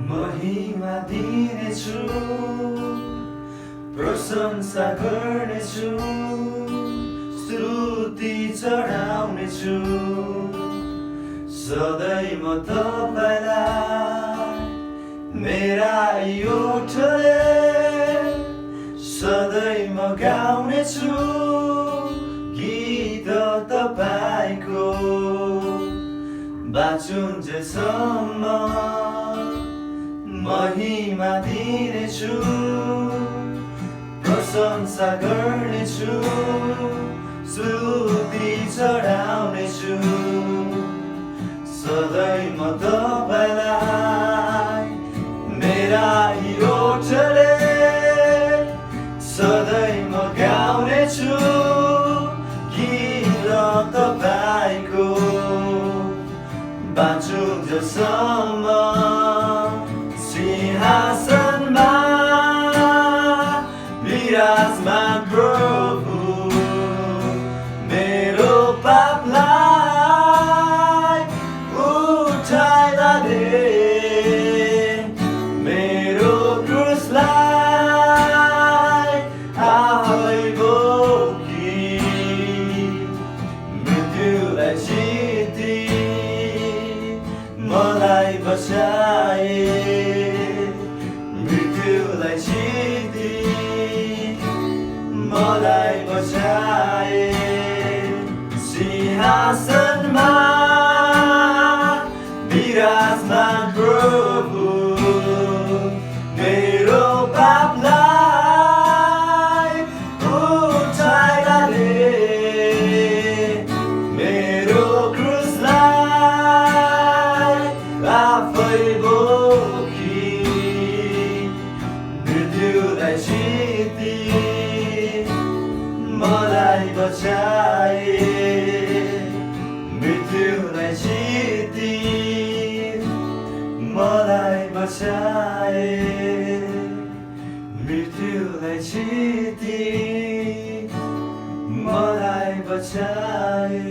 महिमा दिनेछु, प्रशंसा गर्नेछु, स्तुति चढाउनेछु। सधैँ म तपाईलाई मेरा ओठले सधैँ म गाउनेछु गीत तपाईको। बाँचुन्जेलसम्म महिमा दिनेछु, प्रशंसा गर्नेछु, स्तुति चढाउनेछु। सधैँ म तपाईलाई मेरा ओठले सधैँ म गाउनेछु गीत तपाईको। बाँचुन्जेलसम्म सिंहासनमा विराजमान प्रभु, मेरो पापलाई उठाइलाले मेरो क्रुसलाई आफै बोकी मृत्युलाई जिती मलाई बचाए। मृत्युलाई जिती मलाई बचाए। सिंहासनमा विराजमान प्रभु, मेरो पापलाई उठाइलाले मेरो क्रुसलाई आफै बोकी मृत्युलाई जिती मलाई बचाए। मृत्युलाई जिती मलाई बचाए। मृत्युलाई जिती मलाई बचाए।